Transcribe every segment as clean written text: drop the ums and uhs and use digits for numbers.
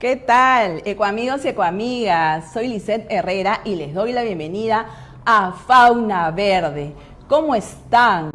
¿Qué tal, ecoamigos y ecoamigas? Soy Lisette Herrera y les doy la bienvenida a Fauna Verde. ¿Cómo están?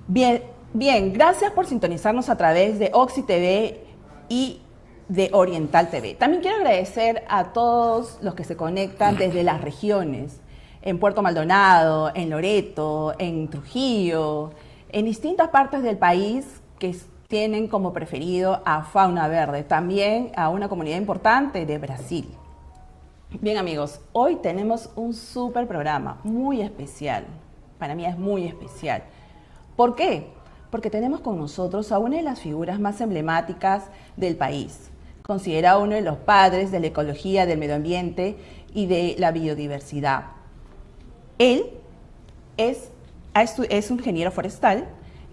Bien, gracias por sintonizarnos a través de Oxy TV y de Oriental TV. También quiero agradecer a todos los que se conectan desde las regiones, en Puerto Maldonado, en Loreto, en Trujillo, en distintas partes del país que tienen como preferido a Fauna Verde, también a una comunidad importante de Brasil. Bien amigos, hoy tenemos un súper programa, muy especial. Para mí es muy especial. ¿Por qué? Porque tenemos con nosotros a una de las figuras más emblemáticas del país, considerado uno de los padres de la ecología, del medio ambiente y de la biodiversidad. Él es un ingeniero forestal,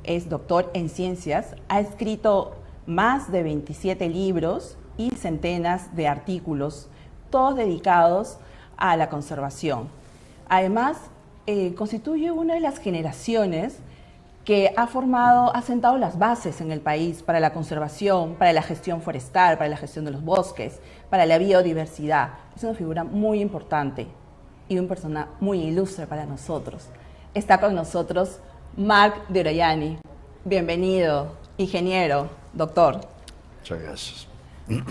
es doctor en ciencias, ha escrito más de 27 libros y centenas de artículos, todos dedicados a la conservación. Además, constituye una de las generaciones que ha sentado las bases en el país para la conservación, para la gestión forestal, para la gestión de los bosques, para la biodiversidad. Es una figura muy importante y una persona muy ilustre para nosotros. Está con nosotros Marc de Orellani. Bienvenido, ingeniero, doctor. Muchas gracias.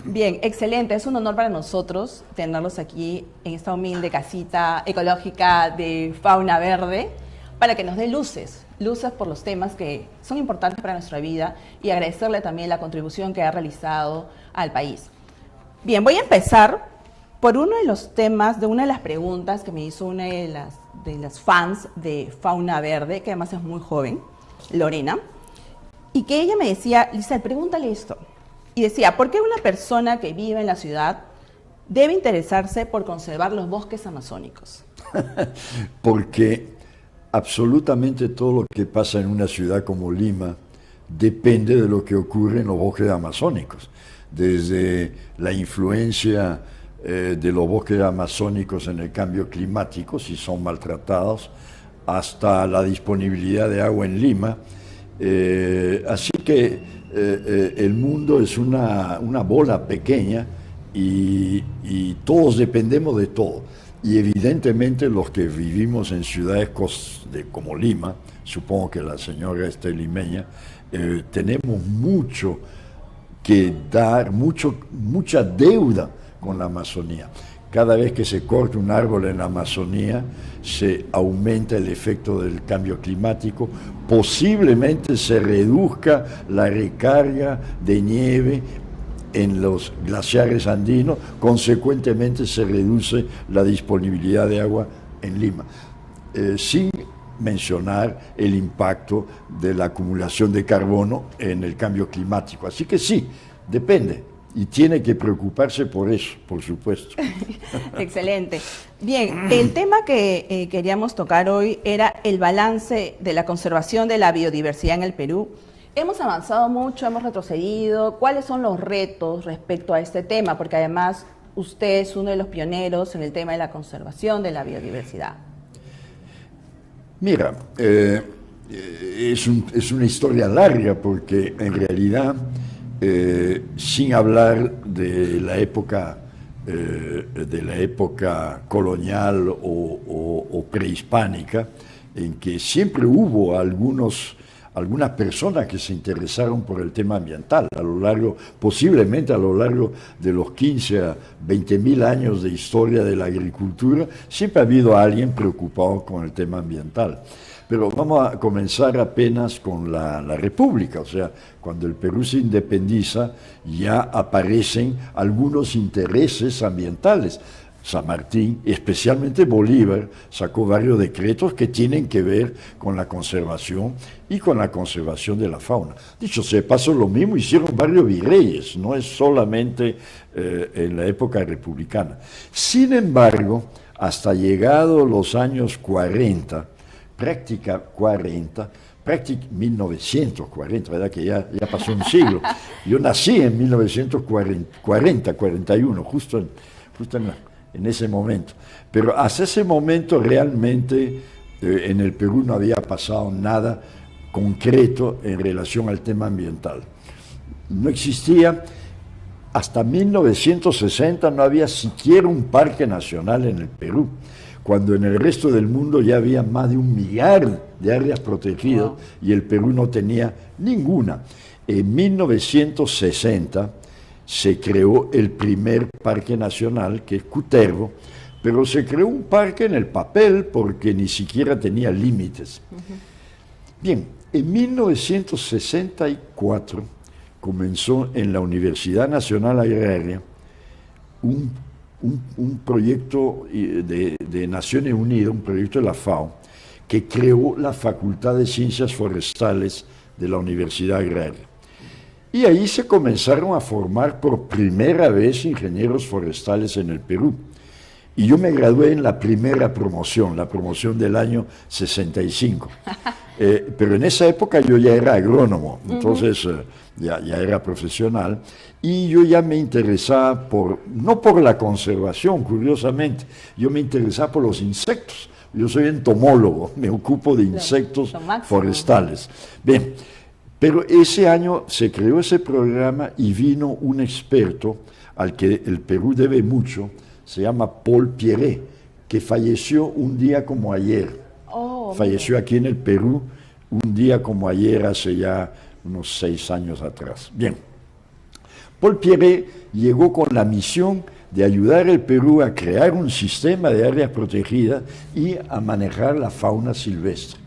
Bien, excelente. Es un honor para nosotros tenerlos aquí en esta humilde casita ecológica de Fauna Verde para que nos dé luces por los temas que son importantes para nuestra vida y agradecerle también la contribución que ha realizado al país. Bien, voy a empezar por uno de los temas, de una de las preguntas que me hizo una de las fans de Fauna Verde, que además es muy joven, Lorena, y que ella me decía, Lisa, pregúntale esto. Y decía, ¿por qué una persona que vive en la ciudad debe interesarse por conservar los bosques amazónicos? Porque absolutamente todo lo que pasa en una ciudad como Lima depende de lo que ocurre en los bosques amazónicos. Desde la influencia de los bosques amazónicos en el cambio climático, si son maltratados, hasta la disponibilidad de agua en Lima. Así que el mundo es una bola pequeña y todos dependemos de todo. Y evidentemente los que vivimos en ciudades como Lima, supongo que la señora es limeña, tenemos mucho que dar, mucha deuda con la Amazonía. Cada vez que se corta un árbol en la Amazonía, se aumenta el efecto del cambio climático, posiblemente se reduzca la recarga de nieve en los glaciares andinos, consecuentemente se reduce la disponibilidad de agua en Lima, sin mencionar el impacto de la acumulación de carbono en el cambio climático. Así que sí, depende. Y tiene que preocuparse por eso, por supuesto. Excelente. Bien, el tema que queríamos tocar hoy era el balance de la conservación de la biodiversidad en el Perú. Hemos avanzado mucho, hemos retrocedido. ¿Cuáles son los retos respecto a este tema? Porque además usted es uno de los pioneros en el tema de la conservación de la biodiversidad. Mira, es una historia larga porque en realidad, sin hablar de la época colonial o prehispánica, en que siempre hubo algunas personas que se interesaron por el tema ambiental posiblemente a lo largo de los 15 a 20 mil años de historia de la agricultura, siempre ha habido alguien preocupado con el tema ambiental. Pero vamos a comenzar apenas con la República, o sea, cuando el Perú se independiza ya aparecen algunos intereses ambientales. San Martín, especialmente Bolívar, sacó varios decretos que tienen que ver con la conservación y con la conservación de la fauna. Dicho sea de paso, lo mismo hicieron varios virreyes, no es solamente en la época republicana. Sin embargo, hasta llegados los años 1940, ¿verdad? Que ya pasó un siglo. Yo nací en 1940, 41, justo en ese momento. Pero hasta ese momento realmente en el Perú no había pasado nada concreto en relación al tema ambiental. No existía hasta 1960 no había siquiera un parque nacional en el Perú, cuando en el resto del mundo ya había más de 1 millar de áreas protegidas. Wow. Y el Perú no tenía ninguna. En 1960 se creó el primer parque nacional, que es Cutervo, pero se creó un parque en el papel porque ni siquiera tenía límites. Bien, en 1964 comenzó en la Universidad Nacional Agraria un proyecto de Naciones Unidas, un proyecto de la FAO, que creó la Facultad de Ciencias Forestales de la Universidad Agraria. Y ahí se comenzaron a formar por primera vez ingenieros forestales en el Perú. Y yo me gradué en la primera promoción, la promoción del año 65. Pero en esa época yo ya era agrónomo, entonces ya era profesional, y yo ya me interesaba no por la conservación, curiosamente, yo me interesaba por los insectos. Yo soy entomólogo, me ocupo de insectos forestales. Bien, pero ese año se creó ese programa y vino un experto al que el Perú debe mucho, se llama Paul Pierret, que falleció un día como ayer. Falleció aquí en el Perú un día como ayer, hace ya unos 6 años atrás. Bien, Paul Pierret llegó con la misión de ayudar al Perú a crear un sistema de áreas protegidas y a manejar la fauna silvestre.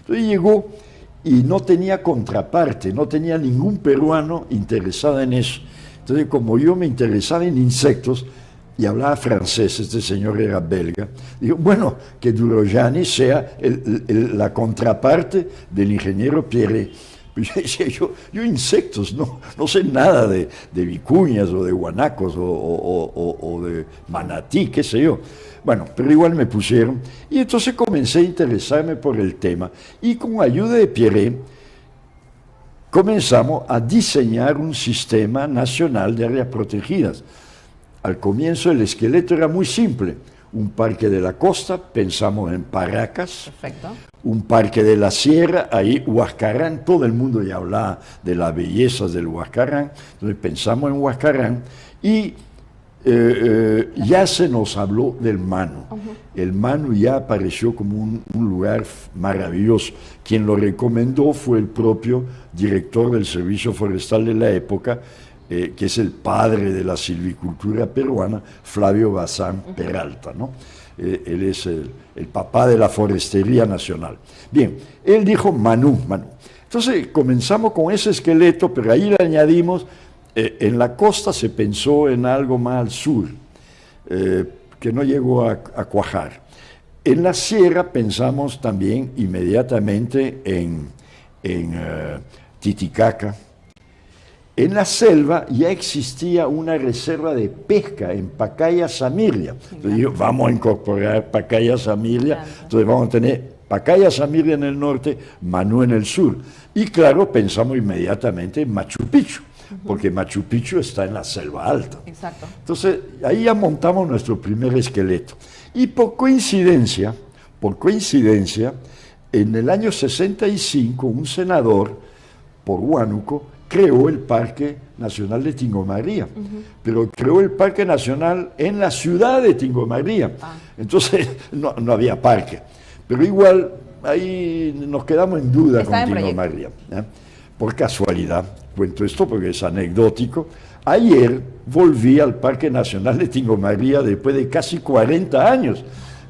Entonces llegó y no tenía contraparte, no tenía ningún peruano interesado en eso. Entonces, como yo me interesaba en insectos y hablaba francés, este señor era belga, digo, bueno, que Durojani sea la contraparte del ingeniero Pierret. Pues yo decía, yo insectos, no sé nada de vicuñas o de guanacos o de manatí, qué sé yo. Bueno, pero igual me pusieron, y entonces comencé a interesarme por el tema, y con ayuda de Pierret comenzamos a diseñar un sistema nacional de áreas protegidas. Al comienzo el esqueleto era muy simple: un parque de la costa, pensamos en Paracas. Perfecto. Un parque de la sierra, ahí Huascarán, todo el mundo ya hablaba de las bellezas del Huascarán, entonces pensamos en Huascarán, y ya se nos habló del Manu. El Manu ya apareció como un lugar maravilloso. Quien lo recomendó fue el propio director del Servicio Forestal de la época, que es el padre de la silvicultura peruana, Flavio Bazán Peralta, ¿no? Él es el papá de la forestería nacional. Bien, él dijo Manu. Entonces comenzamos con ese esqueleto, pero ahí le añadimos, en la costa se pensó en algo más al sur, que no llegó a cuajar. En la sierra pensamos también inmediatamente en Titicaca. En la selva ya existía una reserva de pesca en Pacaya Samirria. Entonces digo, vamos a incorporar Pacaya Samirria, entonces vamos a tener Pacaya Samirria en el norte, Manu en el sur. Y claro, pensamos inmediatamente en Machu Picchu, porque Machu Picchu está en la selva alta. Exacto. Entonces ahí ya montamos nuestro primer esqueleto. Y por coincidencia, en el año 65, un senador por Huánuco creó el Parque Nacional de Tingomaría, pero creó el Parque Nacional en la ciudad de Tingomaría. Entonces no había parque, pero igual ahí nos quedamos en duda con Tingomaría. Por casualidad, cuento esto porque es anecdótico, ayer volví al Parque Nacional de Tingomaría después de casi 40 años,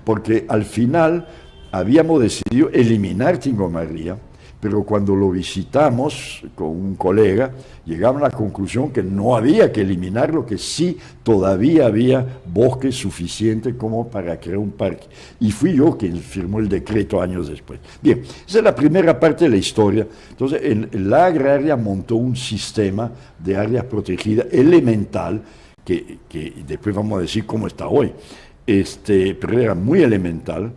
porque al final habíamos decidido eliminar Tingomaría, pero cuando lo visitamos con un colega, llegamos a la conclusión que no había que eliminarlo, que sí todavía había bosque suficiente como para crear un parque. Y fui yo quien firmó el decreto años después. Bien, esa es la primera parte de la historia. Entonces, la agraria montó un sistema de áreas protegidas elemental, que después vamos a decir cómo está hoy, pero era muy elemental,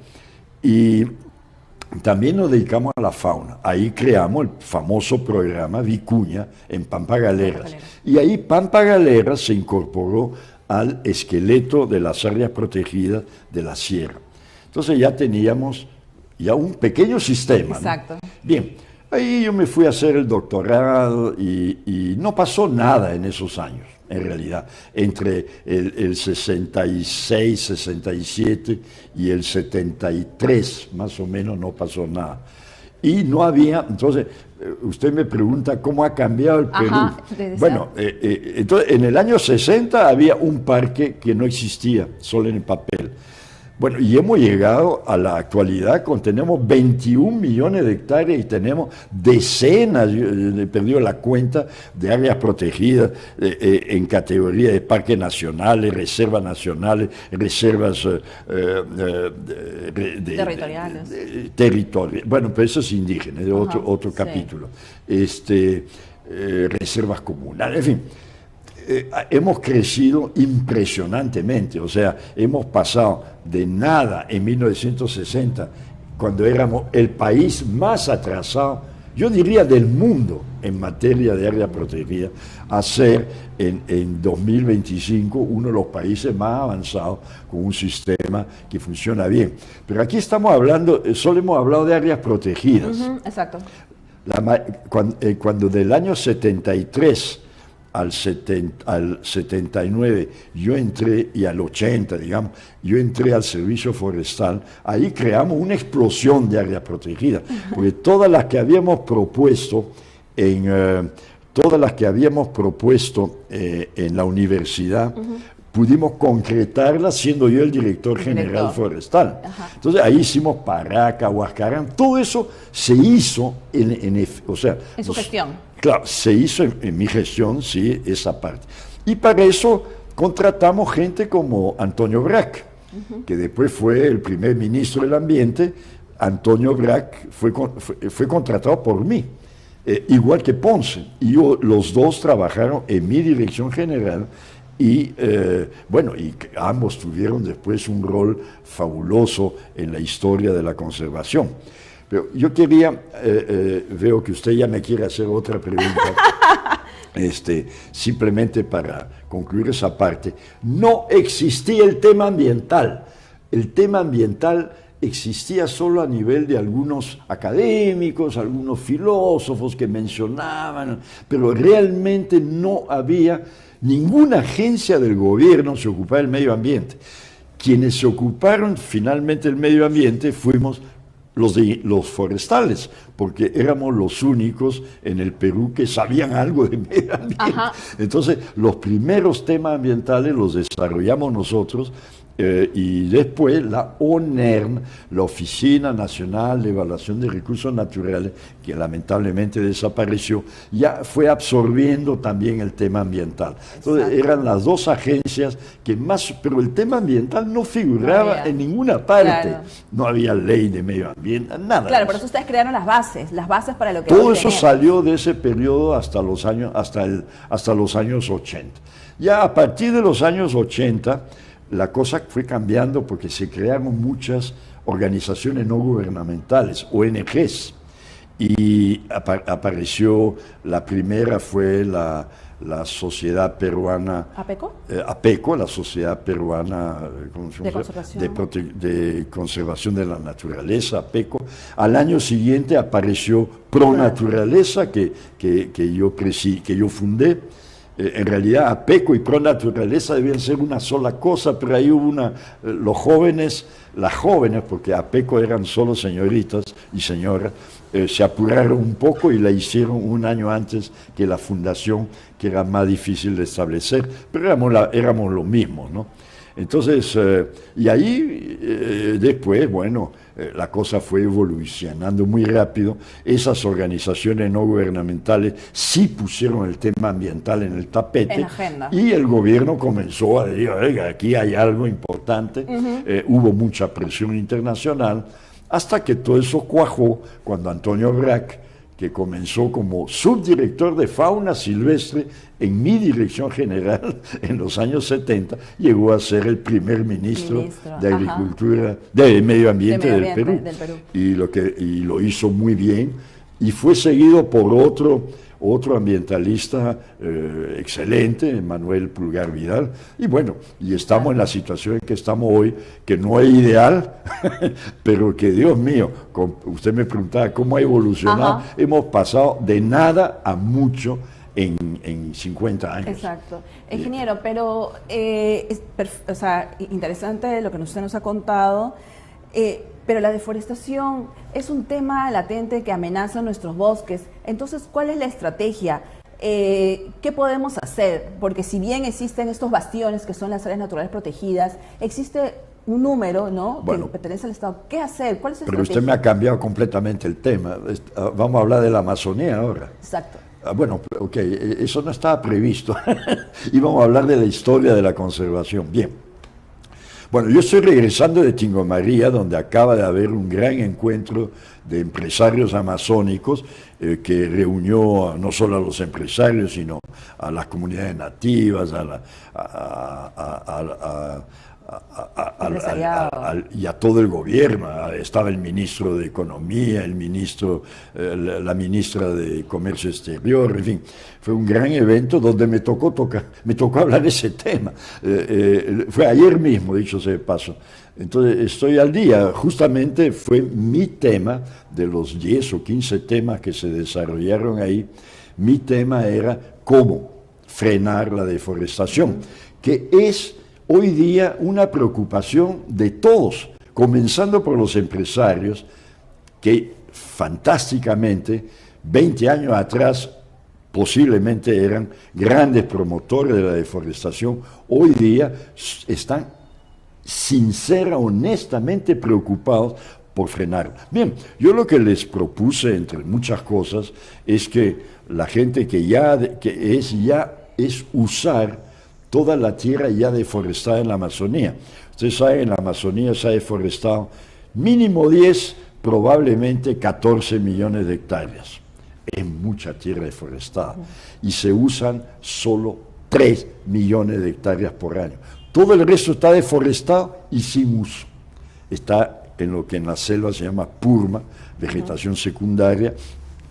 y también nos dedicamos a la fauna. Ahí creamos el famoso programa Vicuña en Pampa Galeras. Y ahí Pampa Galeras se incorporó al esqueleto de las áreas protegidas de la sierra. Entonces ya teníamos un pequeño sistema, ¿no? Exacto. Bien, ahí yo me fui a hacer el doctorado y no pasó nada en esos años. en realidad. Entre el 66, 67 y el 73, más o menos, no pasó nada. Y no había, entonces, usted me pregunta cómo ha cambiado el Perú. Ajá, Bueno, entonces, en el año 60 había un parque que no existía, solo en el papel. Bueno, y hemos llegado a la actualidad tenemos 21 millones de hectáreas y tenemos decenas, yo he perdido la cuenta, de áreas protegidas en categoría de parques nacionales, reservas nacionales, reservas territoriales. Bueno, pero eso es indígena, es otro sí. capítulo. Reservas comunales, en fin. Hemos crecido impresionantemente, o sea, hemos pasado de nada en 1960, cuando éramos el país más atrasado, yo diría del mundo en materia de área protegida, a ser en 2025 uno de los países más avanzados con un sistema que funciona bien. Pero aquí estamos hablando, solo hemos hablado de áreas protegidas. Exacto. Cuando del año 73 al 79 yo entré, y al 80, digamos, yo entré al servicio forestal, ahí creamos una explosión de áreas protegidas, porque todas las que habíamos propuesto en la universidad, pudimos concretarlas siendo yo el director general forestal. Ajá. Entonces ahí hicimos Paraca, Huascarán, todo eso se hizo en su gestión. Claro, se hizo en mi gestión, sí, esa parte. Y para eso contratamos gente como Antonio Brac, que después fue el primer ministro del Ambiente. Antonio Brac fue contratado por mí, igual que Ponce. Y los dos trabajaron en mi dirección general. Y ambos tuvieron después un rol fabuloso en la historia de la conservación. Pero yo quería, veo que usted ya me quiere hacer otra pregunta, simplemente para concluir esa parte. No existía el tema ambiental. El tema ambiental existía solo a nivel de algunos académicos, algunos filósofos que mencionaban, pero realmente no había ninguna agencia del gobierno se ocupaba del medio ambiente. Quienes se ocuparon finalmente del medio ambiente fuimos los forestales, porque éramos los únicos en el Perú que sabían algo de medio ambiente. Ajá. Entonces, los primeros temas ambientales los desarrollamos nosotros. Y después la ONERN, la Oficina Nacional de Evaluación de Recursos Naturales, que lamentablemente desapareció, ya fue absorbiendo también el tema ambiental. Entonces eran las dos agencias que más, pero el tema ambiental no figuraba en ninguna parte. Claro. No había ley de medio ambiente, nada. Claro, por eso ustedes crearon las bases para lo que todo eso salió de ese periodo hasta los años 80. Ya a partir de los años 80, la cosa fue cambiando porque se crearon muchas organizaciones no gubernamentales, ONGs, y apareció, la primera fue la Sociedad Peruana... ¿APECO? APECO, la Sociedad Peruana de Conservación de la Naturaleza, APECO. Al año siguiente apareció Pronaturaleza, que yo fundé. En realidad APECO y Pronaturaleza debían ser una sola cosa, pero ahí hubo las jóvenes, porque APECO eran solo señoritas y señoras, se apuraron un poco y la hicieron un año antes que la fundación, que era más difícil de establecer, pero éramos lo mismo, ¿no? Entonces, y ahí después, la cosa fue evolucionando muy rápido. Esas organizaciones no gubernamentales sí pusieron el tema ambiental en el tapete. En la agenda. Y el gobierno comenzó a decir, oiga, aquí hay algo importante. Hubo mucha presión internacional, hasta que todo eso cuajó cuando Antonio Brac, que comenzó como subdirector de fauna silvestre en mi dirección general en los años 70, llegó a ser el primer ministro de Agricultura, de Medio Ambiente del Perú. Y lo hizo muy bien, y fue seguido por otro ambientalista excelente, Manuel Pulgar Vidal, y estamos en la situación en que estamos hoy, que no es ideal, pero que, Dios mío, usted me preguntaba cómo ha evolucionado. Hemos pasado de nada a mucho en 50 años. Exacto. Ingeniero, pero o sea, interesante lo que usted nos ha contado, pero la deforestación es un tema latente que amenaza nuestros bosques. Entonces, ¿cuál es la estrategia? ¿Qué podemos hacer? Porque si bien existen estos bastiones que son las áreas naturales protegidas, existe un número, ¿no?, bueno, que pertenece al Estado. ¿Qué hacer? ¿Cuál es la pero estrategia? usted me ha cambiado completamente el tema. Vamos a hablar de la Amazonía ahora. Exacto. Bueno, ok, eso no estaba previsto. Íbamos a hablar de la historia de la conservación. Bien. Bueno, yo estoy regresando de Tingo María, donde acaba de haber un gran encuentro de empresarios amazónicos que reunió no solo a los empresarios, sino a las comunidades nativas, y a todo el gobierno. Estaba el ministro de Economía, el ministro, la ministra de Comercio Exterior, en fin. Fue un gran evento donde me tocó hablar de ese tema. Fue ayer mismo, dicho sea de paso. Entonces estoy al día. Justamente fue mi tema, de los 10 o 15 temas que se desarrollaron ahí, mi tema era cómo frenar la deforestación, que es hoy día una preocupación de todos, comenzando por los empresarios que fantásticamente 20 años atrás posiblemente eran grandes promotores de la deforestación, hoy día están sincera, honestamente preocupados por frenarla. Bien, yo lo que les propuse, entre muchas cosas, es que la gente es usar toda la tierra ya deforestada en la Amazonía. Ustedes saben, en la Amazonía se ha deforestado mínimo 10, probablemente 14 millones de hectáreas. Es mucha tierra deforestada. Y se usan solo 3 millones de hectáreas por año. Todo el resto está deforestado y sin uso. Está en lo que en la selva se llama purma, vegetación secundaria,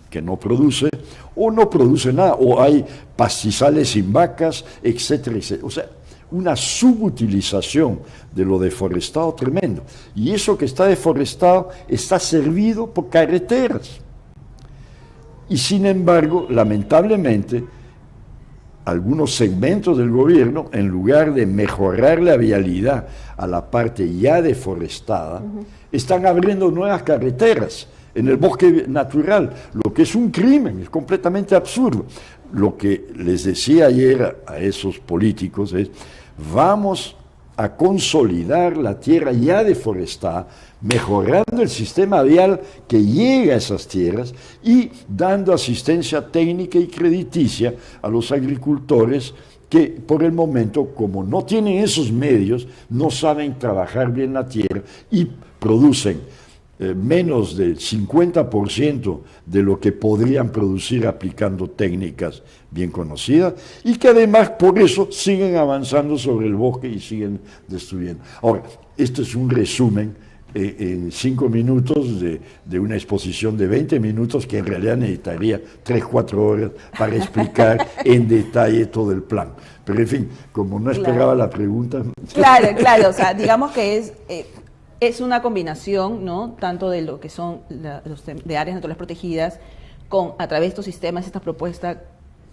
que no produce, o no produce nada, o hay pastizales sin vacas, etcétera, etcétera. O sea, una subutilización de lo deforestado tremendo. Y eso que está deforestado está servido por carreteras. Y sin embargo, lamentablemente, algunos segmentos del gobierno, en lugar de mejorar la vialidad a la parte ya deforestada, están abriendo nuevas carreteras en el bosque natural, lo que es un crimen, es completamente absurdo. Lo que les decía ayer a esos políticos es, vamos a consolidar la tierra ya deforestada, mejorando el sistema vial que llega a esas tierras y dando asistencia técnica y crediticia a los agricultores que por el momento, como no tienen esos medios, no saben trabajar bien la tierra y producen menos del 50% de lo que podrían producir aplicando técnicas bien conocidas, y que además por eso siguen avanzando sobre el bosque y siguen destruyendo. Ahora, esto es un resumen en 5 minutos de una exposición de 20 minutos que en realidad necesitaría 3-4 horas para explicar en detalle todo el plan. Pero en fin, como no esperaba la pregunta... Claro, o sea, digamos que es una combinación, ¿no?, tanto de lo que son de áreas naturales protegidas, a través de estos sistemas, estas propuestas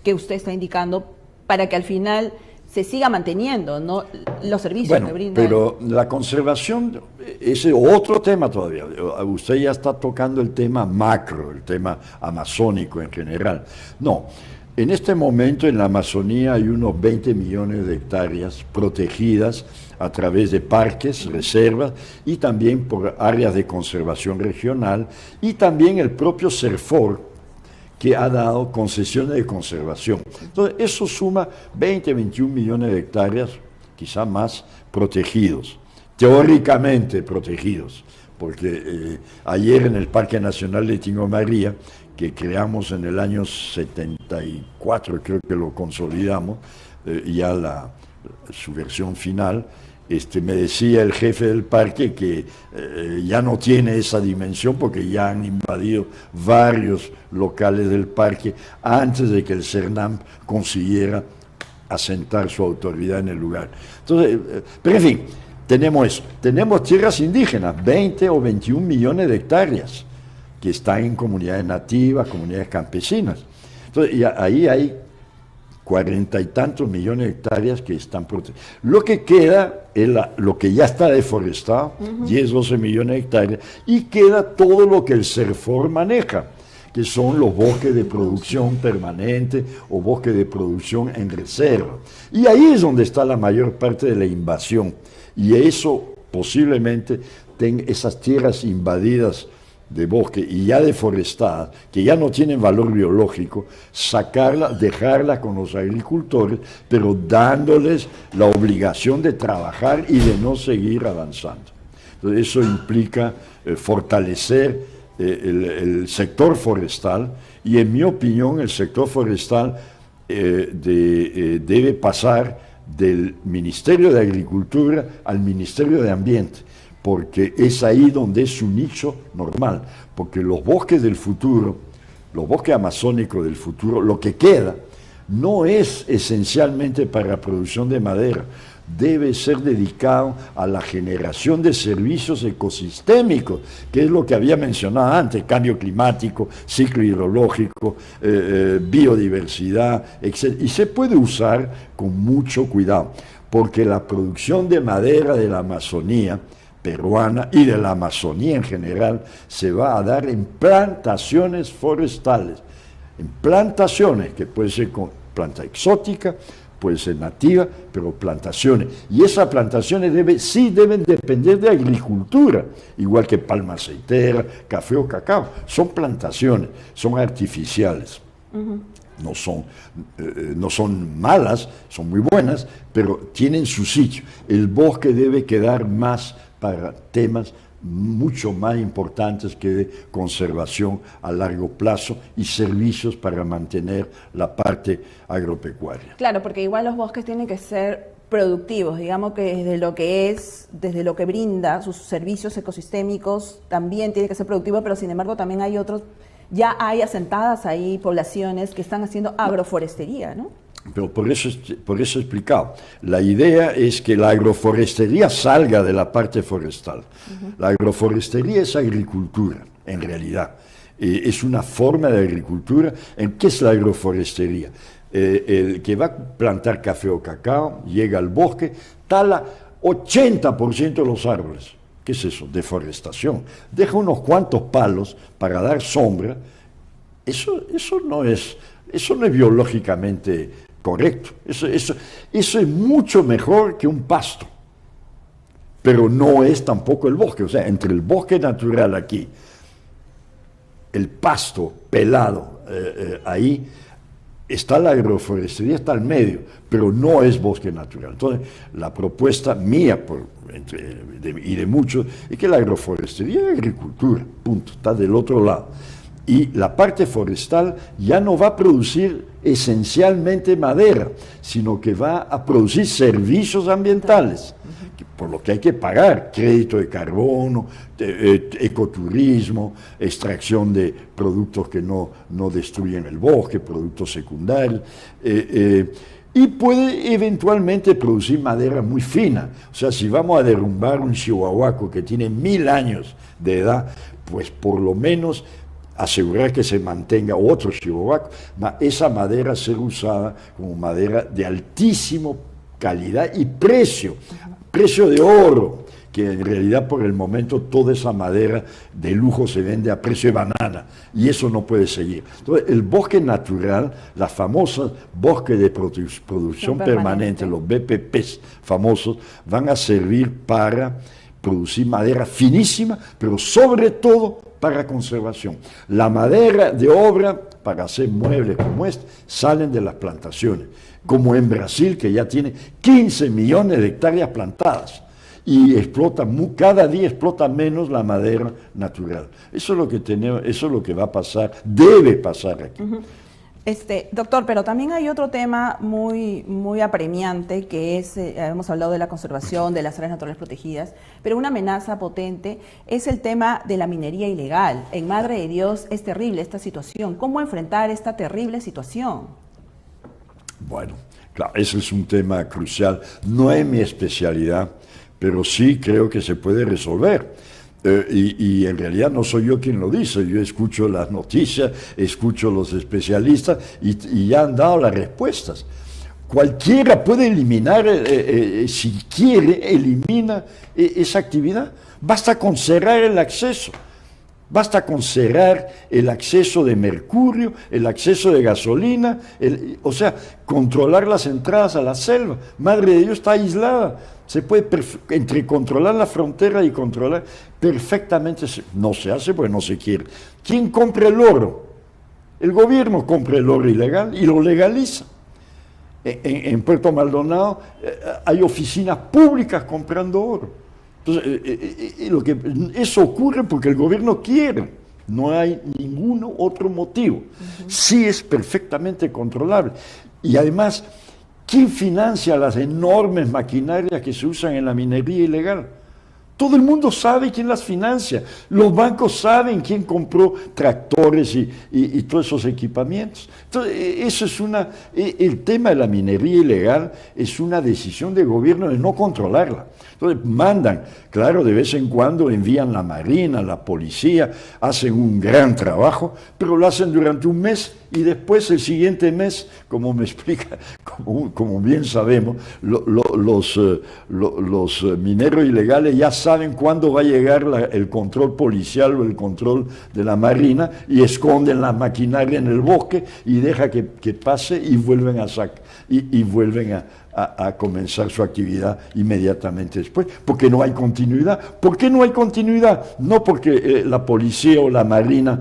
que usted está indicando, para que al final se siga manteniendo, ¿no?, los servicios que brindan. Pero la conservación es otro tema todavía. Usted ya está tocando el tema macro, el tema amazónico en general. No, en este momento en la Amazonía hay unos 20 millones de hectáreas protegidas a través de parques, reservas y también por áreas de conservación regional, y también el propio CERFOR, que ha dado concesiones de conservación. Entonces, eso suma 20-21 millones de hectáreas, quizá más, protegidos, teóricamente protegidos, porque ayer en el Parque Nacional de Tingo María, que creamos en el año 74, creo que lo consolidamos, ya su versión final, me decía el jefe del parque que ya no tiene esa dimensión porque ya han invadido varios locales del parque antes de que el CERNAM consiguiera asentar su autoridad en el lugar. Entonces, pero en fin, tenemos eso. Tenemos tierras indígenas, 20 o 21 millones de hectáreas, que están en comunidades nativas, comunidades campesinas. Entonces, ahí hay 40 y tantos millones de hectáreas que están protegidas. Lo que queda es lo que ya está deforestado, 10, 12 millones de hectáreas, y queda todo lo que el CERFOR maneja, que son los bosques de producción permanente o bosques de producción en reserva. Y ahí es donde está la mayor parte de la invasión. Y eso posiblemente esas tierras invadidas de bosque y ya deforestadas, que ya no tienen valor biológico, sacarla, dejarla con los agricultores, pero dándoles la obligación de trabajar y de no seguir avanzando. Entonces, eso implica fortalecer el sector forestal, y en mi opinión el sector forestal debe pasar del Ministerio de Agricultura al Ministerio de Ambiente, porque es ahí donde es su nicho normal, porque los bosques del futuro, los bosques amazónicos del futuro, lo que queda no es esencialmente para la producción de madera, debe ser dedicado a la generación de servicios ecosistémicos, que es lo que había mencionado antes: cambio climático, ciclo hidrológico, biodiversidad, etc. Y se puede usar con mucho cuidado, porque la producción de madera de la Amazonía peruana y de la Amazonía en general se va a dar en plantaciones forestales, en plantaciones que puede ser con planta exótica, puede ser nativa, pero plantaciones. Y esas plantaciones deben depender de agricultura, igual que palma aceitera, café o cacao. Son plantaciones, son artificiales. No son malas, son muy buenas, pero tienen su sitio. El bosque debe quedar más para temas mucho más importantes que de conservación a largo plazo y servicios para mantener la parte agropecuaria. Claro, porque igual los bosques tienen que ser productivos, digamos que desde lo que brinda sus servicios ecosistémicos también tiene que ser productivo, pero sin embargo también hay otros, ya hay asentadas ahí poblaciones que están haciendo agroforestería, ¿no? Pero por eso he explicado. La idea es que la agroforestería salga de la parte forestal. La agroforestería es agricultura, en realidad. Es una forma de agricultura. ¿Qué es la agroforestería? El que va a plantar café o cacao, llega al bosque, tala 80% de los árboles. ¿Qué es eso? Deforestación. Deja unos cuantos palos para dar sombra. Eso no es biológicamente correcto. Eso es mucho mejor que un pasto, pero no es tampoco el bosque. O sea, entre el bosque natural aquí, el pasto pelado, ahí está la agroforestería, está al medio, pero no es bosque natural. Entonces, la propuesta mía y de muchos es que la agroforestería es agricultura, punto, está del otro lado. Y la parte forestal ya no va a producir esencialmente madera, sino que va a producir servicios ambientales, por lo que hay que pagar: crédito de carbono, ecoturismo, extracción de productos que no destruyen el bosque, productos secundarios, y puede eventualmente producir madera muy fina. O sea, si vamos a derrumbar un chihuahuaco que tiene 1000 años de edad, pues por lo menos asegurar que se mantenga otro chihuahuaco, esa madera ser usada como madera de altísima calidad y precio de oro, que en realidad por el momento toda esa madera de lujo se vende a precio de banana, y eso no puede seguir. Entonces, el bosque natural, las famosas bosques de producción permanente, los BPPs famosos, van a servir para producir madera finísima, pero sobre todo para conservación. La madera de obra para hacer muebles como este salen de las plantaciones, como en Brasil, que ya tiene 15 millones de hectáreas plantadas y cada día explota menos la madera natural. Eso es lo que va a pasar, debe pasar aquí. Doctor, pero también hay otro tema muy, muy apremiante, que es, hemos hablado de la conservación de las áreas naturales protegidas, pero una amenaza potente es el tema de la minería ilegal. En Madre de Dios es terrible esta situación. ¿Cómo enfrentar esta terrible situación? Bueno, claro, ese es un tema crucial. No es mi especialidad, pero sí creo que se puede resolver. Y en realidad no soy yo quien lo dice, yo escucho las noticias, escucho los especialistas y ya han dado las respuestas. Cualquiera puede eliminar, si quiere, elimina esa actividad. Basta con cerrar el acceso. Basta con cerrar el acceso de mercurio, el acceso de gasolina, o sea, controlar las entradas a la selva. Madre de Dios está aislada. Se puede, entre controlar la frontera y controlar perfectamente, no se hace porque no se quiere. ¿Quién compra el oro? El gobierno compra el oro ilegal y lo legaliza. En Puerto Maldonado hay oficinas públicas comprando oro. Entonces, eso ocurre porque el gobierno quiere, no hay ningún otro motivo. Sí es perfectamente controlable. Y además, ¿quién financia las enormes maquinarias que se usan en la minería ilegal? Todo el mundo sabe quién las financia. Los bancos saben quién compró tractores y todos esos equipamientos. Entonces, eso es el tema de la minería ilegal es una decisión del gobierno de no controlarla. Entonces mandan, claro, de vez en cuando envían la marina, la policía, hacen un gran trabajo, pero lo hacen durante un mes y después el siguiente mes, como me explica, como bien sabemos, los mineros ilegales ya saben cuándo va a llegar el control policial o el control de la marina y esconden la maquinaria en el bosque y deja que pase y vuelven a comenzar su actividad inmediatamente después, porque no hay continuidad. ¿Por qué no hay continuidad? No porque la policía o la marina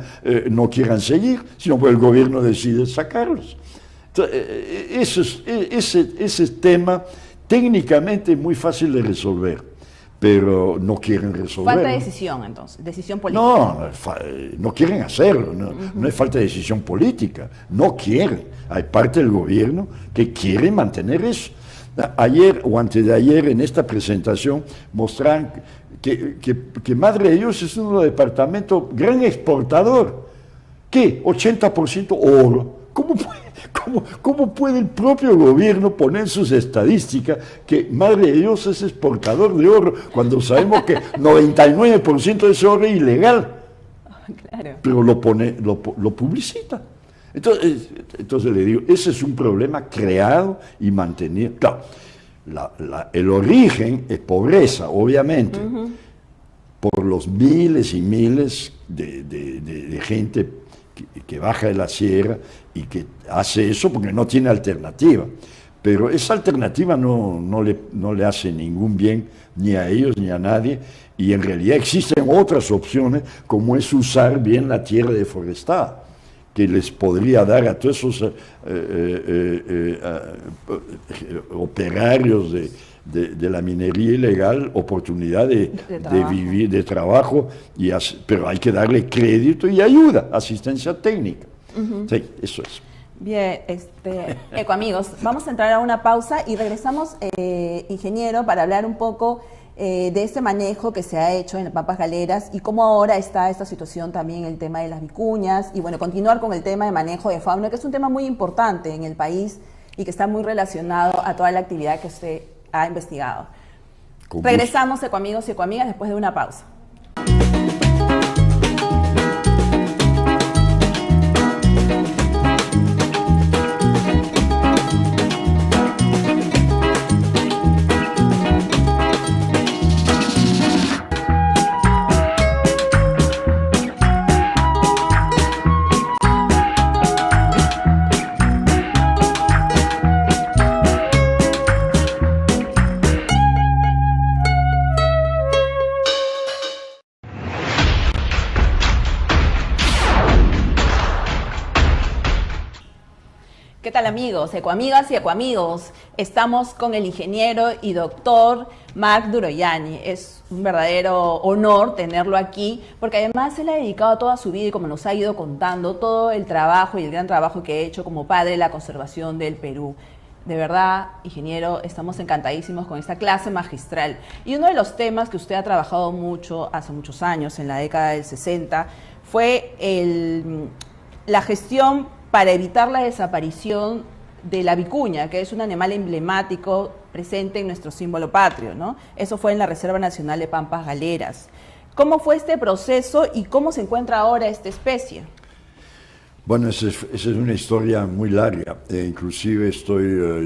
no quieran seguir, sino porque el gobierno decide sacarlos. Entonces, ese tema técnicamente es muy fácil de resolver, pero no quieren resolverlo. Falta de decisión, entonces, decisión política. No quieren hacerlo, no es falta de decisión política, no quieren. Hay parte del gobierno que quiere mantener eso. Ayer o antes de ayer en esta presentación mostraron que Madre de Dios es uno de los departamentos gran exportador. ¿Qué? 80% oro. ¿Cómo puede el propio gobierno poner en sus estadísticas que Madre de Dios es exportador de oro cuando sabemos que 99% de ese oro es ilegal? Claro. Pero lo publicita. Entonces le digo, ese es un problema creado y mantenido. Claro, el origen es pobreza, obviamente, por los miles y miles de gente que baja de la sierra y que hace eso porque no tiene alternativa. Pero esa alternativa no le hace ningún bien ni a ellos ni a nadie, y en realidad existen otras opciones, como es usar bien la tierra deforestada, que les podría dar a todos esos operarios de la minería ilegal oportunidad de vivir, de trabajo, pero hay que darle crédito y ayuda, asistencia técnica. Sí, eso es. Bien, ecoamigos, vamos a entrar a una pausa y regresamos, ingeniero, para hablar un poco de este manejo que se ha hecho en las Pampas Galeras y cómo ahora está esta situación también, el tema de las vicuñas, y bueno, continuar con el tema de manejo de fauna, que es un tema muy importante en el país y que está muy relacionado a toda la actividad que usted ha investigado. Regresamos, ecoamigos y ecoamigas, después de una pausa. ¿Qué tal, amigos, ecoamigas y ecoamigos? Estamos con el ingeniero y doctor Marc Duroiani. Es un verdadero honor tenerlo aquí, porque además él ha dedicado toda su vida, y como nos ha ido contando, todo el trabajo y el gran trabajo que ha hecho como padre de la conservación del Perú. De verdad, ingeniero, estamos encantadísimos con esta clase magistral. Y uno de los temas que usted ha trabajado mucho, hace muchos años, en la década del 60, fue la gestión para evitar la desaparición de la vicuña, que es un animal emblemático presente en nuestro símbolo patrio, ¿no? Eso fue en la Reserva Nacional de Pampas Galeras. ¿Cómo fue este proceso y cómo se encuentra ahora esta especie? Bueno, esa es una historia muy larga. Inclusive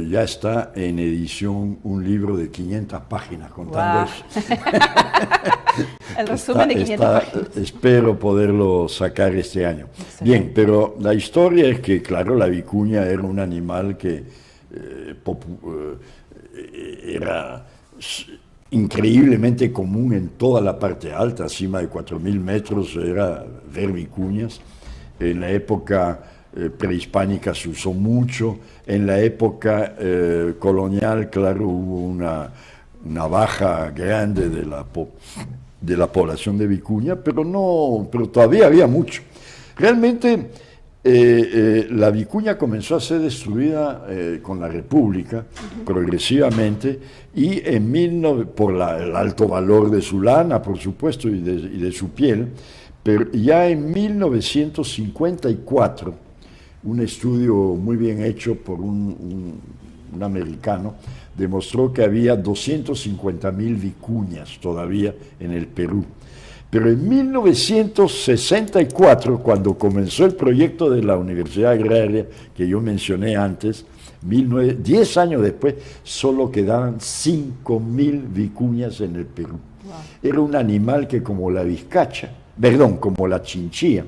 ya está en edición un libro de 500 páginas contando eso. El resumen de 500 páginas. Espero poderlo sacar este año. Excelente. Bien, pero la historia es que, claro, la vicuña era un animal que era increíblemente común en toda la parte alta, encima de 4.000 metros, era ver vicuñas. En la época prehispánica se usó mucho, en la época colonial, claro, hubo una baja grande de la población de vicuña, pero todavía había mucho. Realmente la vicuña comenzó a ser destruida con la República progresivamente y por el alto valor de su lana, por supuesto, y de su piel. Pero ya en 1954, un estudio muy bien hecho por un americano demostró que había 250.000 vicuñas todavía en el Perú. Pero en 1964, cuando comenzó el proyecto de la Universidad Agraria que yo mencioné antes, 10 años después, solo quedaban 5.000 vicuñas en el Perú. Wow. Era un animal que, como la como la chinchilla,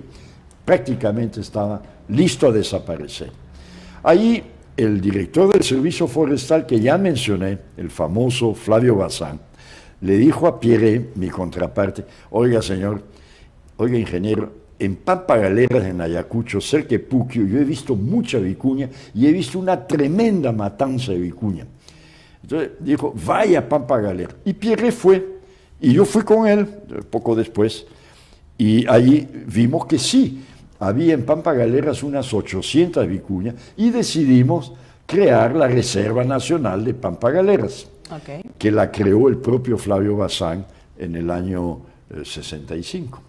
prácticamente estaba listo a desaparecer. Ahí el director del Servicio Forestal que ya mencioné, el famoso Flavio Bazán, le dijo a Pierre, mi contraparte, oiga ingeniero, en Pampa Galeras, en Ayacucho, cerca de Puquio, yo he visto mucha vicuña y he visto una tremenda matanza de vicuña. Entonces dijo, vaya a Pampa Galeras. Y Pierre fue, y yo fui con él poco después, y ahí vimos que sí, había en Pampa Galeras unas 800 vicuñas y decidimos crear la Reserva Nacional de Pampa Galeras, que la creó el propio Flavio Bazán en el año 65.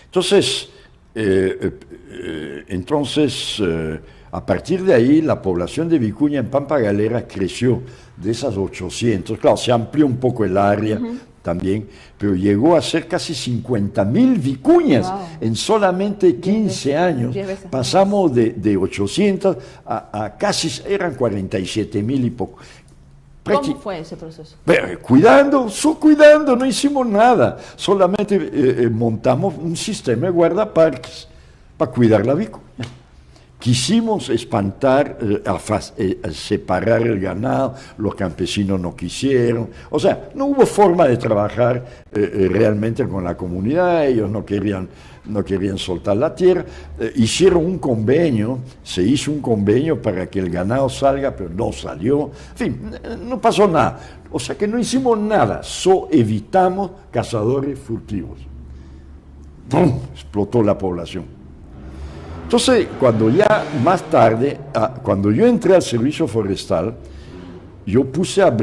Entonces, a partir de ahí, la población de vicuña en Pampa Galeras creció de esas 800. Claro, se amplió un poco el área también, pero llegó a ser casi 50.000 vicuñas en solamente 15 años. Pasamos de 800 a casi, eran 47.000 y poco. ¿Cómo fue ese proceso? Cuidando, no hicimos nada, solamente montamos un sistema de guardaparques para cuidar la vicuña. Quisimos espantar, separar el ganado, los campesinos no quisieron, o sea, no hubo forma de trabajar realmente con la comunidad, ellos no querían soltar la tierra, hicieron un convenio, se hizo un convenio para que el ganado salga, pero no salió, en fin, no pasó nada, o sea que no hicimos nada, evitamos cazadores furtivos. ¡Bum! Explotó la población. Entonces, cuando ya más tarde, cuando yo entré al Servicio Forestal, yo puse a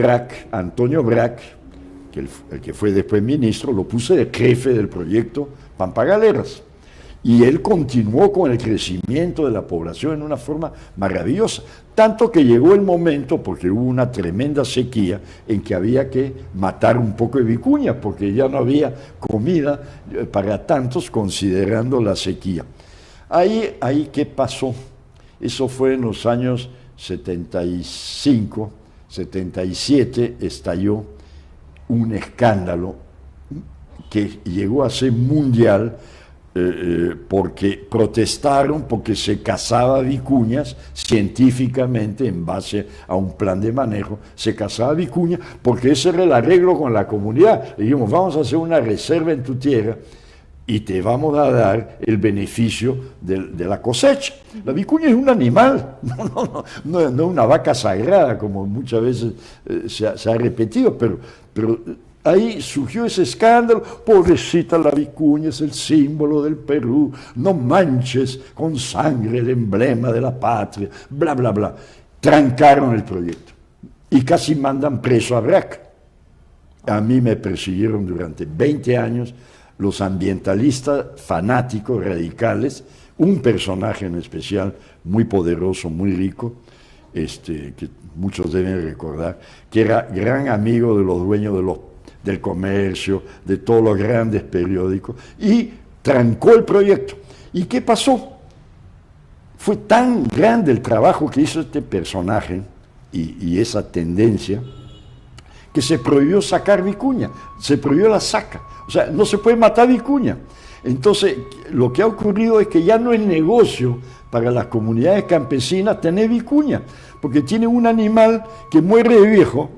Antonio Brac, el que fue después ministro, lo puse de jefe del proyecto Pampa Galeras. Y él continuó con el crecimiento de la población en una forma maravillosa. Tanto que llegó el momento, porque hubo una tremenda sequía, en que había que matar un poco de vicuña, porque ya no había comida para tantos considerando la sequía. Ahí, ¿qué pasó? Eso fue en los años 75, 77, estalló un escándalo que llegó a ser mundial porque protestaron porque se cazaba vicuñas científicamente en base a un plan de manejo, se cazaba vicuña porque ese era el arreglo con la comunidad. Le dijimos, vamos a hacer una reserva en tu tierra y te vamos a dar el beneficio de la cosecha. La vicuña es un animal, no una vaca sagrada, como muchas veces se ha repetido, pero ahí surgió ese escándalo, pobrecita la vicuña, es el símbolo del Perú, no manches con sangre el emblema de la patria, bla, bla, bla. Trancaron el proyecto y casi mandan preso a Brac. A mí me persiguieron durante 20 años, los ambientalistas fanáticos, radicales, un personaje en especial muy poderoso, muy rico, que muchos deben recordar, que era gran amigo de los dueños del Comercio, de todos los grandes periódicos, y trancó el proyecto. ¿Y qué pasó? Fue tan grande el trabajo que hizo este personaje y esa tendencia, que se prohibió sacar vicuña, se prohibió la saca. O sea, no se puede matar vicuña. Entonces, lo que ha ocurrido es que ya no es negocio para las comunidades campesinas tener vicuña, porque tienen un animal que muere de viejo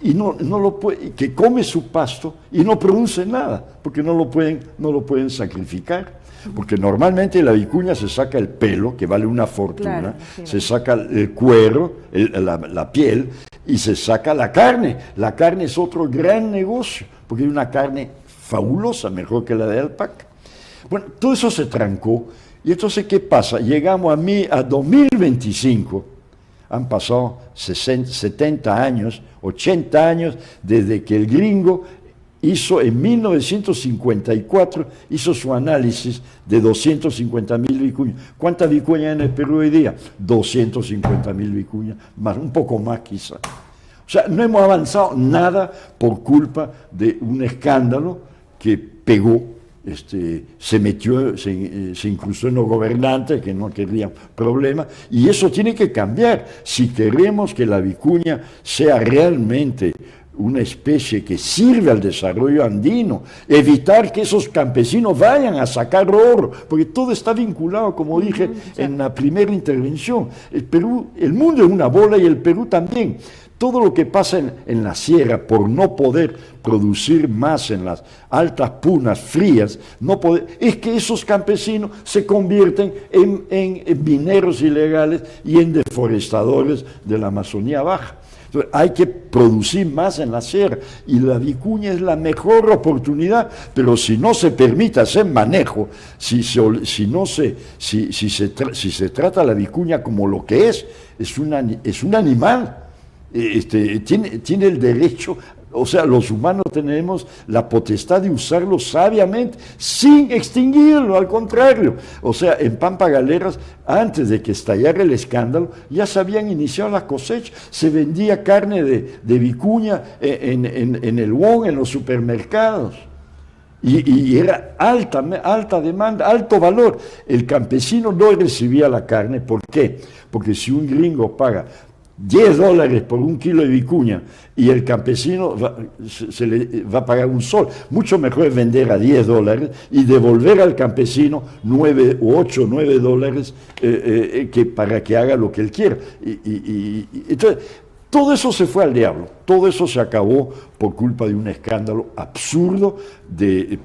y no lo puede, que come su pasto y no produce nada, porque no lo pueden sacrificar. Porque normalmente la vicuña se saca el pelo, que vale una fortuna, claro, sí, se saca el cuero, la piel, y se saca la carne. La carne es otro gran negocio, porque hay una carne fabulosa, mejor que la de alpaca. Bueno, todo eso se trancó, y entonces, ¿qué pasa? Llegamos a 2025, han pasado 60, 70 años, 80 años, desde que el gringo hizo en 1954, hizo su análisis de 250.000 vicuñas. ¿Cuántas vicuñas hay en el Perú hoy día? 250.000 vicuñas, más, un poco más quizá. O sea, no hemos avanzado nada por culpa de un escándalo que pegó, se metió, se incrustó en los gobernantes que no querían problemas, y eso tiene que cambiar si queremos que la vicuña sea realmente una especie que sirve al desarrollo andino, evitar que esos campesinos vayan a sacar oro, porque todo está vinculado, como dije en la primera intervención. El Perú, el mundo es una bola y el Perú también. Todo lo que pasa en la sierra por no poder producir más en las altas punas frías, es que esos campesinos se convierten en mineros ilegales y en deforestadores de la Amazonía Baja. Entonces, hay que producir más en la sierra y la vicuña es la mejor oportunidad, pero si no se permite hacer manejo, si se trata la vicuña como lo que es un animal, tiene el derecho. O sea, los humanos tenemos la potestad de usarlo sabiamente, sin extinguirlo, al contrario. O sea, en Pampa Galeras, antes de que estallara el escándalo, ya se habían iniciado las cosechas, se vendía carne de vicuña en el WON, en los supermercados. Y era alta demanda, alto valor. El campesino no recibía la carne. ¿Por qué? Porque si un gringo paga $10 por un kilo de vicuña y el campesino se le va a pagar un sol. Mucho mejor es vender a $10 y devolver al campesino $8 que para que haga lo que él quiera. Entonces, todo eso se fue al diablo, todo eso se acabó por culpa de un escándalo absurdo de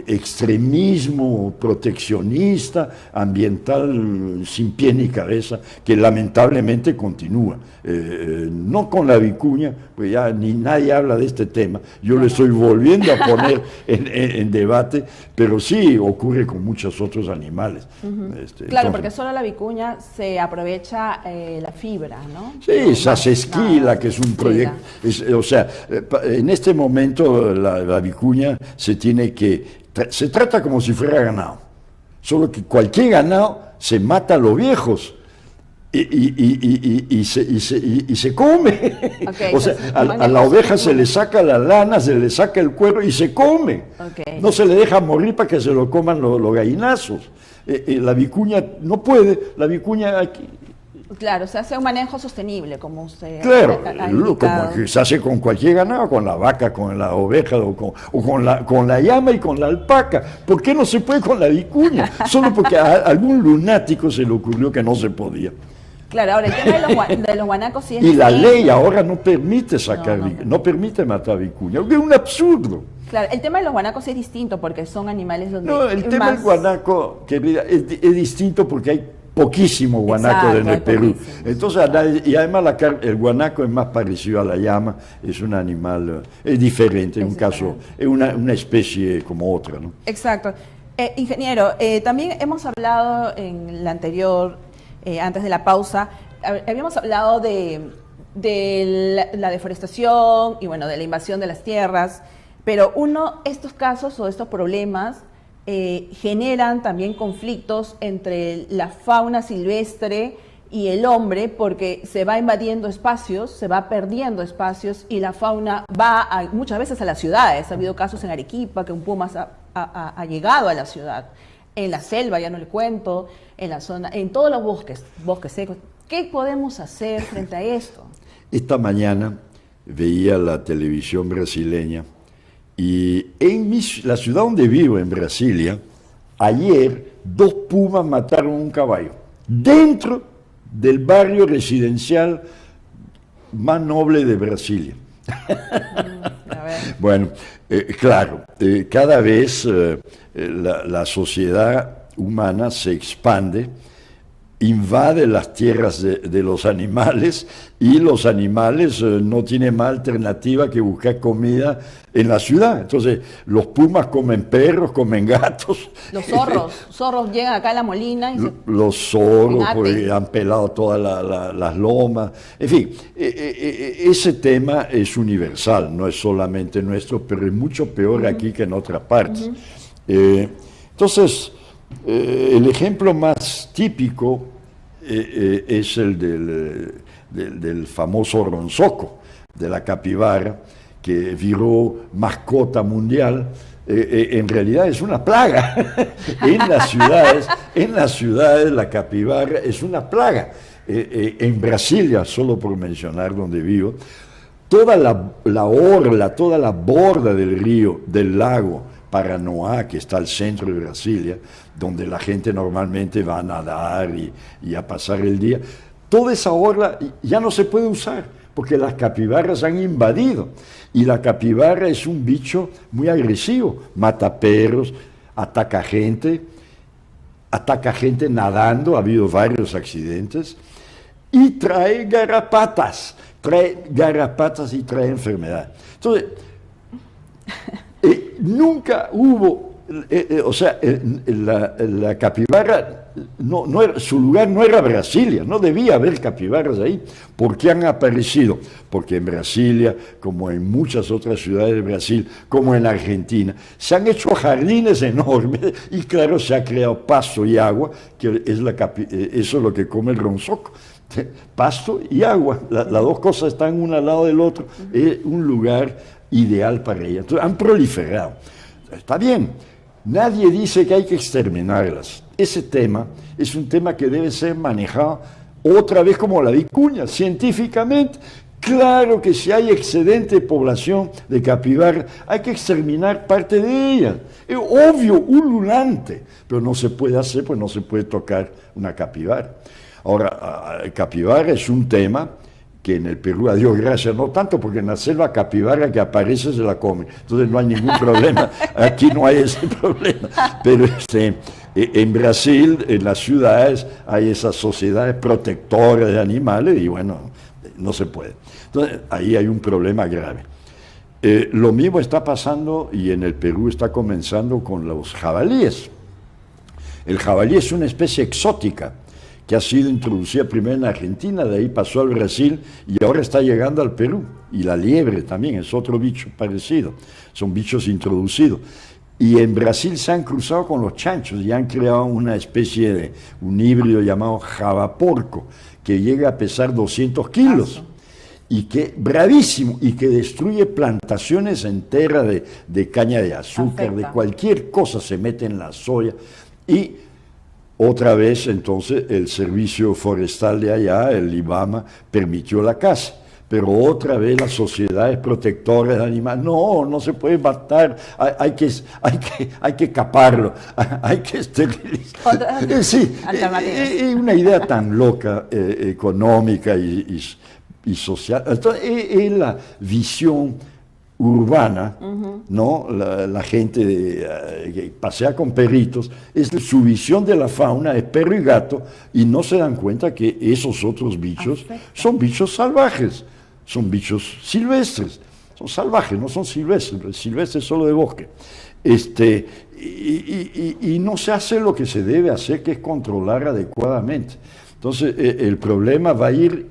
extremismo proteccionista, ambiental, sin pie ni cabeza, que lamentablemente continúa. No con la vicuña, pues ya ni nadie habla de este tema, yo lo estoy volviendo a poner en debate, pero sí ocurre con muchos otros animales. Claro, Entonces, porque solo la vicuña se aprovecha la fibra, ¿no? sí, Sasesquila, que es un proyecto, o sea, en este momento la vicuña se trata como si fuera ganado, solo que cualquier ganado se mata a los viejos y se come. Okay, o sea, a la oveja se le saca la lana, se le saca el cuero y se come. Okay. No se le deja morir para que se lo coman los gallinazos. La vicuña no puede, la vicuña aquí. Claro, se hace un manejo sostenible, como usted Claro, ha como indicado. que se hace con cualquier ganado, con la vaca, con la oveja o con la llama y con la alpaca. ¿Por qué no se puede con la vicuña? Solo porque a algún lunático se le ocurrió que no se podía. Claro, ahora el tema de los guanacos sí es Y la distinto. ley ahora no permite no permite matar vicuña, es un absurdo. Claro, el tema de los guanacos sí es distinto porque son animales donde No, el tema del guanaco, querida, es distinto porque hay poquísimo guanaco Exacto, en el hay Perú. poquísimos. Entonces, y además el guanaco es más parecido a la llama, es un animal, es diferente, en un caso, es una especie como otra, ¿no? Exacto. Ingeniero, también hemos hablado en la anterior, antes de la pausa, habíamos hablado de la deforestación y bueno, de la invasión de las tierras, pero estos casos o estos problemas generan también conflictos entre la fauna silvestre y el hombre, porque se va invadiendo espacios, se va perdiendo espacios y la fauna va muchas veces a las ciudades. Ha habido casos en Arequipa que un puma ha llegado a la ciudad. En la selva, ya no le cuento, en la zona, en todos los bosques secos. ¿Qué podemos hacer frente a esto? Esta mañana veía la televisión brasileña y en la ciudad donde vivo, en Brasilia, ayer 2 pumas mataron un caballo dentro del barrio residencial más noble de Brasilia. Bueno, claro, cada vez la sociedad humana se expande, invade las tierras de los animales y los animales no tienen más alternativa que buscar comida en la ciudad. Entonces, los pumas comen perros, comen gatos. Los zorros llegan acá a La Molina. Los zorros, porque han pelado todas las lomas. En fin, ese tema es universal, no es solamente nuestro, pero es mucho peor aquí que en otras partes. Entonces, el ejemplo más típico es el del famoso ronzoco, de la capibara, que viró mascota mundial. En realidad es una plaga. En las ciudades la capibara es una plaga. En Brasilia, solo por mencionar donde vivo, toda la orla, toda la borda del río, del lago Paranoá, que está al centro de Brasilia, donde la gente normalmente va a nadar y a pasar el día, toda esa orla ya no se puede usar, porque las capibaras han invadido. Y la capibara es un bicho muy agresivo, mata perros, ataca gente nadando, ha habido varios accidentes, y trae garrapatas y trae enfermedad. Entonces, nunca hubo, la capibara, su lugar no era Brasilia, no debía haber capibaras ahí. ¿Por qué han aparecido? Porque en Brasilia, como en muchas otras ciudades de Brasil, como en Argentina, se han hecho jardines enormes y claro, se ha creado pasto y agua, que es eso es lo que come el ronzoco. Pasto y agua, las dos cosas están una al lado del otro, es un lugar ideal para ellas. Entonces, han proliferado. Está bien, nadie dice que hay que exterminarlas. Ese tema es un tema que debe ser manejado otra vez como la vicuña, científicamente. Claro que si hay excedente de población de capibara, hay que exterminar parte de ellas. Es obvio, ululante, pero no se puede hacer, pues no se puede tocar una capibara. Ahora, el capibara es un tema que en el Perú, a Dios gracias, no tanto, porque en la selva capibara que aparece se la come, entonces no hay ningún problema, aquí no hay ese problema, pero en Brasil, en las ciudades, hay esas sociedades protectoras de animales y bueno, no se puede. Entonces, ahí hay un problema grave. Lo mismo está pasando, y en el Perú está comenzando con los jabalíes. El jabalí es una especie exótica, que ha sido introducida primero en Argentina, de ahí pasó al Brasil y ahora está llegando al Perú. Y la liebre también es otro bicho parecido, son bichos introducidos. Y en Brasil se han cruzado con los chanchos y han creado una especie de un híbrido llamado javaporco, que llega a pesar 200 kilos. Y que, bravísimo, y que destruye plantaciones enteras de caña de azúcar, de cualquier cosa, se mete en la soya. Y otra vez, entonces, el servicio forestal de allá, el IBAMA, permitió la caza. Pero otra vez las sociedades protectoras de animales, no se puede matar, hay que caparlo, hay que esterilizar. Sí, es una idea tan loca, económica y social. Entonces, es la visión urbana, ¿no? La gente que pasea con perritos, su visión de la fauna es perro y gato, y no se dan cuenta que esos otros bichos son bichos salvajes, son bichos silvestres, son salvajes, no son silvestres solo de bosque. Y no se hace lo que se debe hacer, que es controlar adecuadamente. Entonces, el problema va a ir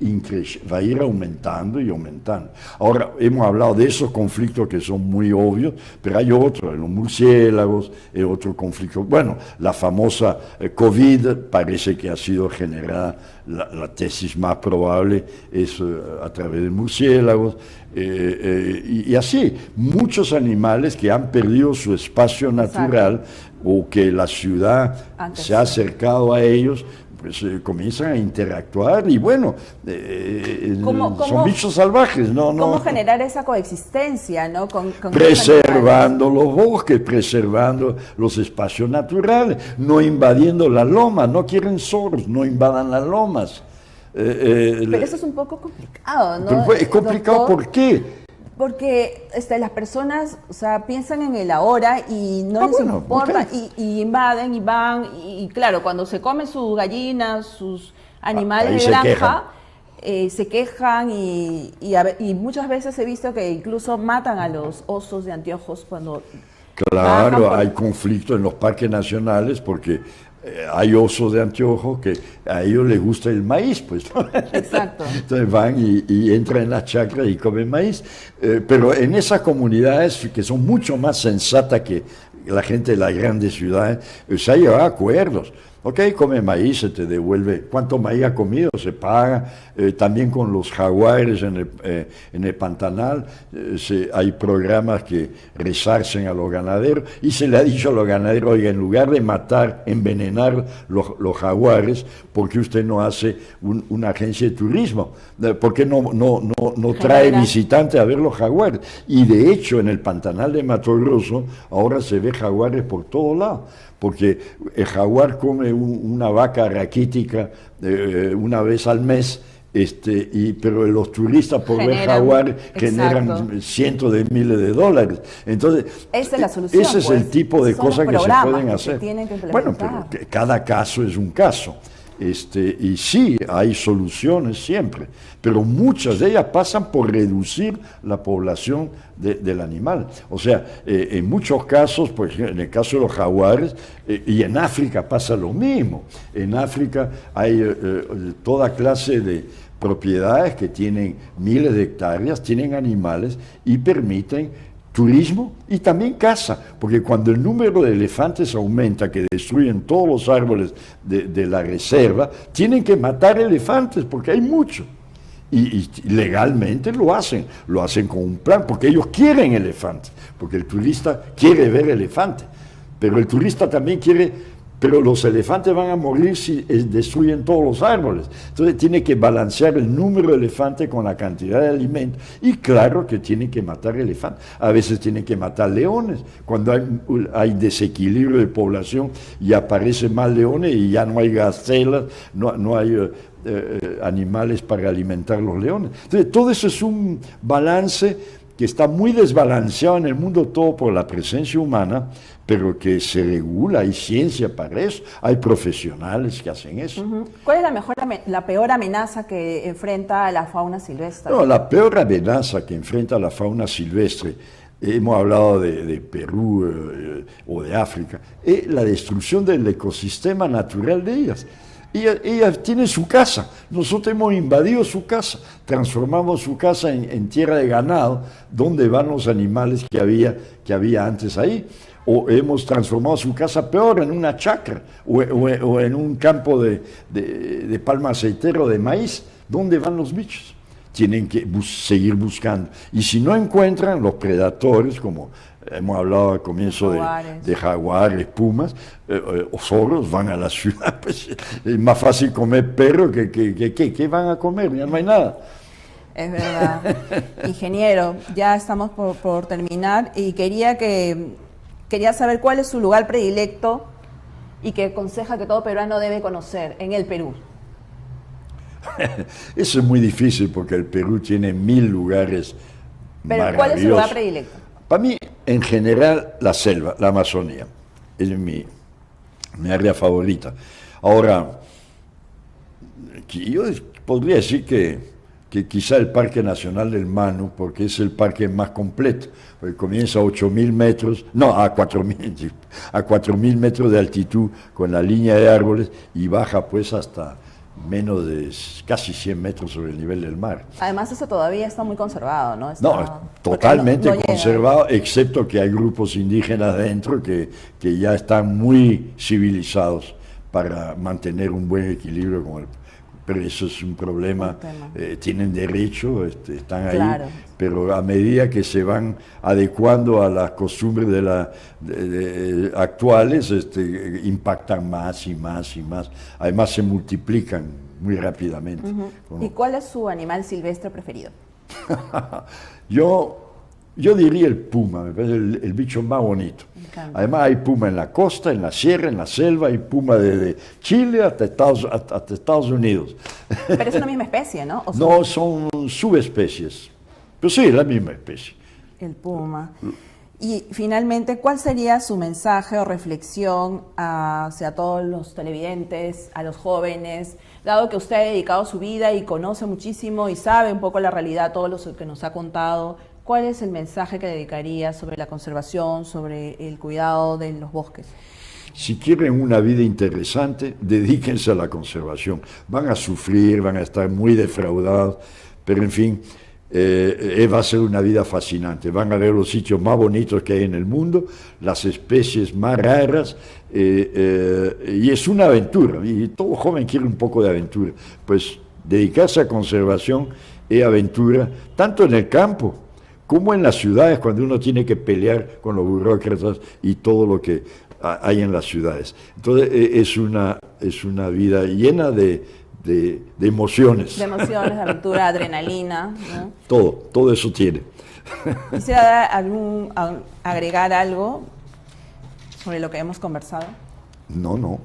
aumentando y aumentando. Ahora, hemos hablado de esos conflictos que son muy obvios, pero hay otros, los murciélagos, otro conflicto. Bueno, la famosa COVID parece que ha sido generada, la tesis más probable es a través de murciélagos, y así, muchos animales que han perdido su espacio natural o que la ciudad se ha acercado a ellos, pues comienzan a interactuar y bueno, son bichos salvajes, ¿no? ¿Cómo generar esa coexistencia, ¿no? Con preservando los bosques, preservando los espacios naturales, no invadiendo las lomas, no quieren zorros, no invadan las lomas. Pero eso es un poco complicado, ¿no? Es complicado, ¿por qué? Porque las personas, o sea, piensan en el ahora y no les importa, y invaden y van, y claro, cuando se comen sus gallinas, sus animales de granja, se quejan y muchas veces he visto que incluso matan a los osos de anteojos cuando... Claro, hay conflicto en los parques nacionales porque hay osos de anteojos que a ellos les gusta el maíz, pues. Exacto. Entonces van y entran en las chacras y comen maíz. Pero en esas comunidades que son mucho más sensatas que la gente de las grandes ciudades, se ha llegado a acuerdos. Ok, come maíz, se te devuelve. ¿Cuánto maíz ha comido? Se paga. También con los jaguares en el Pantanal hay programas que resarcen a los ganaderos y se le ha dicho a los ganaderos, oiga, en lugar de matar, envenenar los jaguares, ¿por qué usted no hace una agencia de turismo? ¿Por qué no trae visitantes a ver los jaguares? Y de hecho en el Pantanal de Mato Grosso ahora se ve jaguares por todos lados, porque el come una vaca raquítica una vez al mes, pero los turistas por ver jaguares generan cientos de miles de dólares. Entonces, esa es la solución, ese es el tipo de cosas que se pueden hacer. Bueno, pero cada caso es un caso. Y sí, hay soluciones siempre, pero muchas de ellas pasan por reducir la población del animal. O sea, en muchos casos, pues en el caso de los jaguares, y en África pasa lo mismo. En África hay toda clase de propiedades que tienen miles de hectáreas, tienen animales y permiten turismo y también caza, porque cuando el número de elefantes aumenta, que destruyen todos los árboles de la reserva, tienen que matar elefantes porque hay muchos. Y legalmente lo hacen con un plan, porque ellos quieren elefantes, porque el turista quiere ver elefantes, pero el turista también quiere... Pero los elefantes van a morir si destruyen todos los árboles. Entonces tiene que balancear el número de elefantes con la cantidad de alimentos. Y claro que tiene que matar elefantes. A veces tiene que matar leones. Cuando hay desequilibrio de población y aparecen más leones y ya no hay gacelas, no hay animales para alimentar los leones. Entonces todo eso es un balance que está muy desbalanceado en el mundo todo por la presencia humana, pero que se regula, hay ciencia para eso, hay profesionales que hacen eso. ¿Cuál es la peor amenaza que enfrenta la fauna silvestre? No, la peor amenaza que enfrenta la fauna silvestre, hemos hablado de Perú o de África, es la destrucción del ecosistema natural de ellas. Ellas tienen su casa, nosotros hemos invadido su casa, transformamos su casa en tierra de ganado, donde van los animales que había antes ahí, o hemos transformado su casa peor en una chacra, o en un campo de palma aceitera o de maíz, ¿dónde van los bichos? Tienen que seguir buscando, y si no encuentran los predadores, como hemos hablado al comienzo de jaguares, pumas, o zorros, van a la ciudad, pues es más fácil comer perro ¿qué van a comer? Ya no hay nada. Es verdad. Ingeniero, ya estamos por terminar y quería saber cuál es su lugar predilecto y que aconseja que todo peruano debe conocer en el Perú. Eso es muy difícil porque el Perú tiene 1000 lugares Pero ¿cuál es su lugar predilecto? Para mí, en general, la selva, la Amazonía, es mi área favorita. Ahora, yo podría decir que quizá el Parque Nacional del Manu, porque es el parque más completo, porque comienza a 8.000 metros, no, a 4.000 metros de altitud con la línea de árboles y baja pues hasta menos de casi 100 metros sobre el nivel del mar. Además, eso todavía está muy conservado, ¿no? No, totalmente no llega. conservado, excepto que hay grupos indígenas dentro que ya están muy civilizados para mantener un buen equilibrio con el... Pero eso es un problema, tienen derecho, están ahí, claro. pero a medida que se van adecuando a las costumbres actuales, impactan más y más y más. Además se multiplican muy rápidamente. ¿Y cuál es su animal silvestre preferido? Yo diría el puma, me parece el bicho más bonito. Además hay puma en la costa, en la sierra, en la selva, hay puma desde Chile hasta Estados Unidos. Pero es una misma especie, ¿no? No, son subespecies, pero sí, es la misma especie. El puma. Y finalmente, ¿cuál sería su mensaje o reflexión hacia todos los televidentes, a los jóvenes, dado que usted ha dedicado su vida y conoce muchísimo y sabe un poco la realidad, todo lo que nos ha contado? ¿Cuál es el mensaje que dedicaría sobre la conservación, sobre el cuidado de los bosques? Si quieren una vida interesante, dedíquense a la conservación. Van a sufrir, van a estar muy defraudados, pero en fin, va a ser una vida fascinante. Van a ver los sitios más bonitos que hay en el mundo, las especies más raras, y es una aventura. Y todo joven quiere un poco de aventura. Pues dedicarse a conservación es aventura, tanto en el campo como en las ciudades, cuando uno tiene que pelear con los burócratas y todo lo que hay en las ciudades. Entonces es una vida llena de emociones. De emociones, de aventura, adrenalina, ¿no? Todo eso tiene. ¿Quisiera agregar algo sobre lo que hemos conversado? No.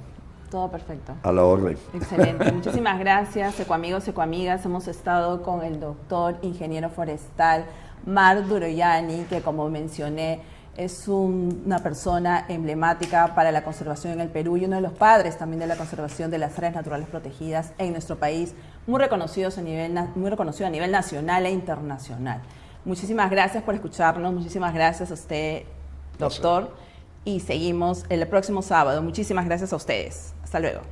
Todo perfecto. A la orden. Excelente. Muchísimas gracias, ecoamigos, ecoamigas. Hemos estado con el doctor ingeniero forestal Marc Duroyani, que como mencioné es una persona emblemática para la conservación en el Perú y uno de los padres también de la conservación de las áreas naturales protegidas en nuestro país, muy reconocido a nivel nacional e internacional. Muchísimas gracias por escucharnos, muchísimas gracias a usted, doctor, y seguimos el próximo sábado. Muchísimas gracias a ustedes. Hasta luego.